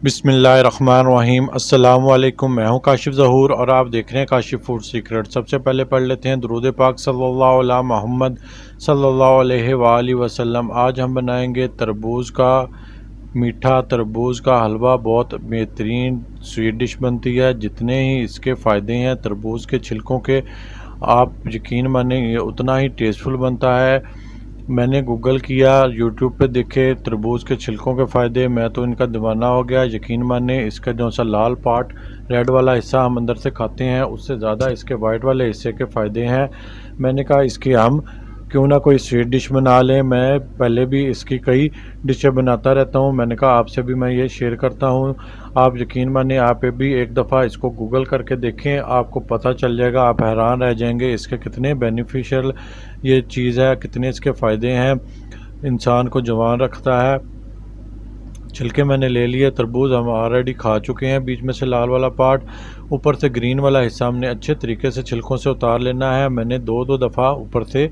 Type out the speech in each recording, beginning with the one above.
बिस्मिल्लाहिर्रहमानिर्रहीम। अस्सलाम वालेकुम। मैं हूं काशिफ ज़हूर और आप देख रहे हैं काशिफ फूड सीक्रेट। सबसे पहले पढ़ लेते हैं दुरूद पाक सल्लल्लाहु अला मोहम्मद सल्लल्लाहु अलैहि वालैहि वसल्लम। आज हम बनाएंगे तरबूज का मीठा तरबूज का हलवा। बहुत बेहतरीन स्वीट डिश बनती है। जितने ही इसके फ़ायदे हैं तरबूज के छिलकों के, आप यकीन मानें उतना ही टेस्टफुल बनता है। मैंने गूगल किया, यूट्यूब पे देखे तरबूज के छिलकों के फ़ायदे, मैं तो इनका दीवाना हो गया। यकीन माने इसका जो सा लाल पार्ट, रेड वाला हिस्सा हम अंदर से खाते हैं, उससे ज़्यादा इसके वाइट वाले हिस्से के फ़ायदे हैं। मैंने कहा इसकी हम क्यों ना कोई स्वीट डिश बना लें। मैं पहले भी इसकी कई डिशें बनाता रहता हूँ। मैंने कहा आपसे भी मैं ये शेयर करता हूँ। आप यकीन माने आप भी एक दफ़ा इसको गूगल करके देखें, आपको पता चल जाएगा। आप हैरान रह जाएंगे इसके कितने बेनिफिशियल ये चीज़ है, कितने इसके फ़ायदे हैं। इंसान को जवान रखता है। छिलके मैंने ले लिए। तरबूज हम ऑलरेडी खा चुके हैं, बीच में से लाल वाला पार्ट, ऊपर से ग्रीन वाला हिस्सा हमने अच्छे तरीके से छिलकों से उतार लेना है। मैंने दो दफ़ा ऊपर से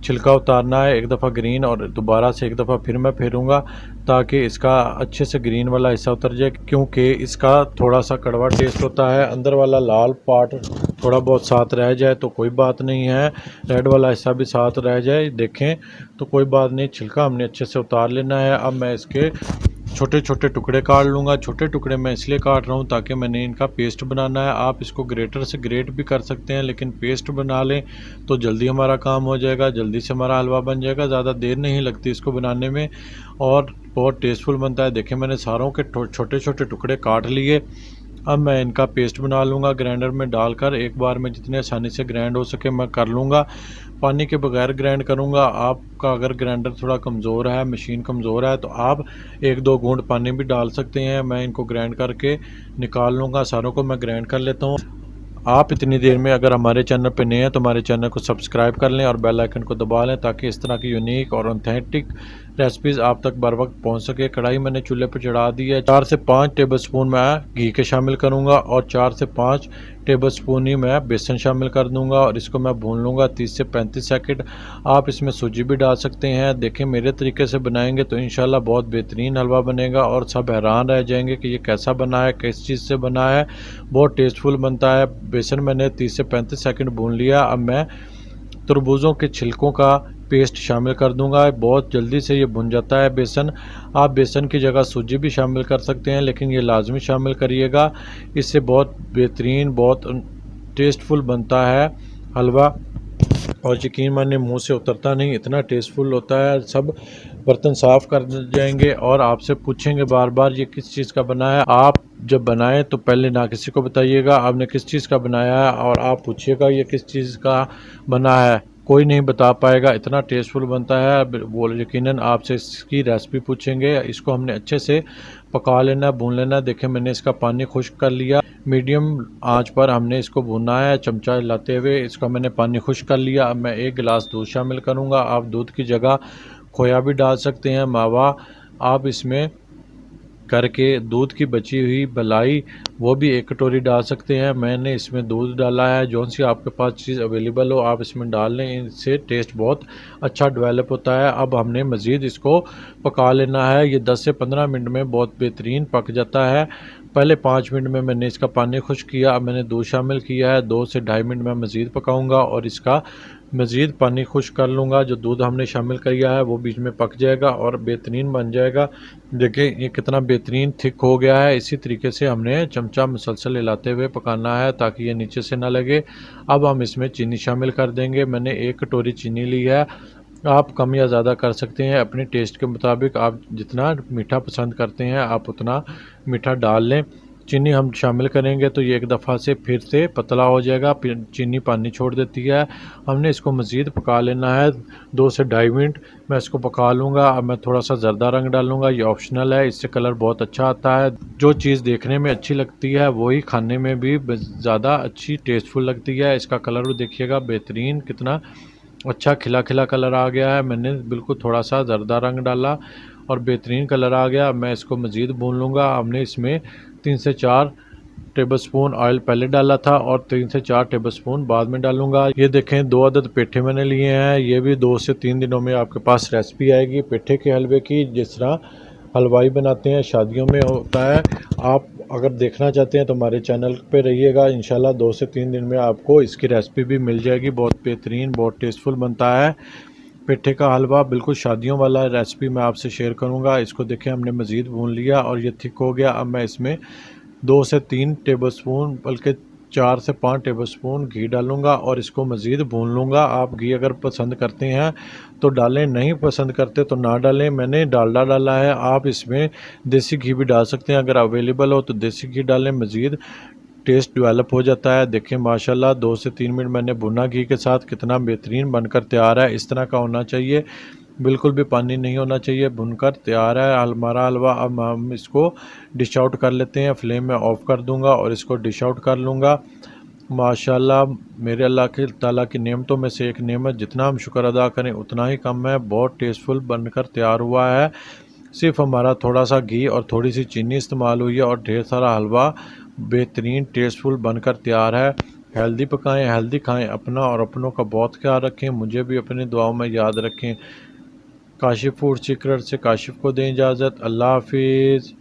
छिलका उतारना है, एक दफ़ा ग्रीन और दोबारा से एक दफ़ा फिर मैं फेरूंगा ताकि इसका अच्छे से ग्रीन वाला हिस्सा उतर जाए, क्योंकि इसका थोड़ा सा कड़वा टेस्ट होता है। अंदर वाला लाल पार्ट थोड़ा बहुत साथ रह जाए तो कोई बात नहीं है, रेड वाला हिस्सा भी साथ रह जाए देखें तो कोई बात नहीं। छिलका हमने अच्छे से उतार लेना है। अब मैं इसके छोटे छोटे टुकड़े काट लूँगा। छोटे टुकड़े मैं इसलिए काट रहा हूँ ताकि मैंने इनका पेस्ट बनाना है। आप इसको ग्रेटर से ग्रेट भी कर सकते हैं, लेकिन पेस्ट बना लें तो जल्दी हमारा काम हो जाएगा, जल्दी से हमारा हलवा बन जाएगा। ज़्यादा देर नहीं लगती इसको बनाने में और बहुत टेस्टफुल बनता है। देखिए मैंने सारों के छोटे छोटे टुकड़े काट लिए। अब मैं इनका पेस्ट बना लूँगा ग्राइंडर में डालकर। एक बार में जितने आसानी से ग्राइंड हो सके मैं कर लूँगा। पानी के बगैर ग्राइंड करूँगा। आपका अगर ग्राइंडर थोड़ा कमज़ोर है, मशीन कमज़ोर है, तो आप एक दो घूंट पानी भी डाल सकते हैं। मैं इनको ग्राइंड करके निकाल लूँगा। सारों को मैं ग्राइंड कर लेता हूँ। आप इतनी देर में अगर हमारे चैनल पर नए हैं तो हमारे चैनल को सब्सक्राइब कर लें और बेल आइकन को दबा लें ताकि इस तरह की यूनिक और ऑथेंटिक रेसिपीज़ आप तक बर वक्त पहुँच सके। कढ़ाई मैंने चूल्हे पर चढ़ा दी है। 4 से 5 टेबलस्पून मैं घी के शामिल करूँगा और 4 से 5 टेबलस्पून ही मैं बेसन शामिल कर दूँगा और इसको मैं भून लूँगा 30 से 35 सेकंड। आप इसमें सूजी भी डाल सकते हैं। देखें मेरे तरीके से बनाएंगे तो इंशाल्लाह बहुत बेहतरीन हलवा बनेगा और सब हैरान रह जाएंगे कि ये कैसा बना है, किस चीज़ से बना है। बहुत टेस्टफुल बनता है। बेसन मैंने 30 से 35 सेकंड भून लिया। अब मैं तरबूजों के छिलकों का पेस्ट शामिल कर दूंगा। बहुत जल्दी से ये भुन जाता है बेसन। आप बेसन की जगह सूजी भी शामिल कर सकते हैं, लेकिन ये लाजमी शामिल करिएगा। इससे बहुत बेहतरीन, बहुत टेस्टफुल बनता है हलवा और यकीन माने मुंह से उतरता नहीं, इतना टेस्टफुल होता है। सब बर्तन साफ़ कर जाएंगे और आपसे पूछेंगे बार बार ये किस चीज़ का बना है। आप जब बनाएं तो पहले ना किसी को बताइएगा आपने किस चीज़ का बनाया है और आप पूछिएगा ये किस चीज़ का बना है। कोई नहीं बता पाएगा, इतना टेस्टफुल बनता है। वो यकीनन आपसे इसकी रेसिपी पूछेंगे। इसको हमने अच्छे से पका लेना, भून लेना। देखें मैंने इसका पानी खुश्क कर लिया। मीडियम आंच पर हमने इसको भूनना है, चमचा हिलाते हुए। इसका मैंने पानी खुश्क कर लिया। अब मैं 1 गिलास दूध शामिल करूँगा। आप दूध की जगह खोया भी डाल सकते हैं, मावा। आप इसमें करके दूध की बची हुई मलाई वो भी 1 कटोरी डाल सकते हैं। मैंने इसमें दूध डाला है। जौन सी आपके पास चीज़ अवेलेबल हो आप इसमें डाल लें, इससे टेस्ट बहुत अच्छा डेवलप होता है। अब हमने मज़ीद इसको पका लेना है। ये 10 से 15 मिनट में बहुत बेहतरीन पक जाता है। पहले 5 मिनट में मैंने इसका पानी खुश्क किया। अब मैंने दूध शामिल किया है। 2 से ढाई मिनट में मज़ीद पकाऊंगा और इसका मज़ीद पानी खुश्क कर लूँगा। जो दूध हमने शामिल किया है वो बीच में पक जाएगा और बेहतरीन बन जाएगा। देखिए ये कितना बेहतरीन थिक हो गया है। इसी तरीके से हमने चमचा मुसलसल हिलाते हुए पकाना है ताकि ये नीचे से ना लगे। अब हम इसमें चीनी शामिल कर देंगे। मैंने 1 कटोरी चीनी ली है। आप कम या ज़्यादा कर सकते हैं अपने टेस्ट के मुताबिक। आप जितना मीठा पसंद करते हैं आप उतना मीठा डाल लें। चीनी हम शामिल करेंगे तो ये एक दफ़ा से फिर से पतला हो जाएगा, फिर चीनी पानी छोड़ देती है। हमने इसको मज़ीद पका लेना है 2 से ढाई मिनट। मैं इसको पका लूँगा। अब मैं थोड़ा सा ज़र्दा रंग डालूँगा, ये ऑप्शनल है, इससे कलर बहुत अच्छा आता है। जो चीज़ देखने में अच्छी लगती है वही खाने में भी ज़्यादा अच्छी टेस्टफुल लगती है। इसका कलर भी देखिएगा बेहतरीन, कितना अच्छा खिला खिला कलर आ गया है। मैंने बिल्कुल थोड़ा सा ज़र्दा रंग डाला और बेहतरीन कलर आ गया। मैं इसको मज़ीद भून लूँगा। हमने इसमें 3 से 4 टेबलस्पून ऑयल पहले डाला था और 3 से 4 टेबलस्पून बाद में डालूंगा। ये देखें 2 अदद पेठे मैंने लिए हैं। ये भी 2 से 3 दिनों में आपके पास रेसिपी आएगी पेठे के हलवे की। जिस तरह हलवाई बनाते हैं, शादियों में होता है। आप अगर देखना चाहते हैं तो हमारे चैनल पे रहिएगा, इंशाल्लाह 2 से 3 दिन में आपको इसकी रेसिपी भी मिल जाएगी। बहुत बेहतरीन, बहुत टेस्टफुल बनता है पेठे का हलवा, बिल्कुल शादियों वाला रेसिपी मैं आपसे शेयर करूंगा। इसको देखें, हमने मज़ीद भून लिया और ये थिक हो गया। अब मैं इसमें 2 से 3 टेबलस्पून बल्कि 4 से 5 टेबलस्पून घी डालूंगा और इसको मज़ीद भून लूँगा। आप घी अगर पसंद करते हैं तो डालें, नहीं पसंद करते तो ना डालें। मैंने डालडा डाला है, आप इसमें देसी घी भी डाल सकते हैं, अगर अवेलेबल हो तो देसी घी डालें, मज़ीद टेस्ट डेवलप हो जाता है। देखें माशाल्लाह 2 से 3 मिनट मैंने भुना घी के साथ, कितना बेहतरीन बनकर तैयार है। इस तरह का होना चाहिए, बिल्कुल भी पानी नहीं होना चाहिए। भुनकर तैयार है हमारा हलवा। अब हम इसको डिश आउट कर लेते हैं। फ्लेम में ऑफ़ कर दूंगा और इसको डिश आउट कर लूँगा। माशाल्लाह, मेरे अल्लाह के ताला की नेमतों में से एक नेमत, जितना हम शुक्र अदा करें उतना ही कम है। बहुत टेस्टफुल बनकर तैयार हुआ है। सिर्फ हमारा थोड़ा सा घी और थोड़ी सी चीनी इस्तेमाल हुई है और ढेर सारा हलवा बेहतरीन टेस्टफुल बनकर तैयार है। हेल्दी पकाएं, हेल्दी खाएं, अपना और अपनों का बहुत ख्याल रखें। मुझे भी अपनी दुआओं में याद रखें। काशिफ फूड सीक्रेट से काशिफ को दें इजाज़त। अल्लाह हाफिज़।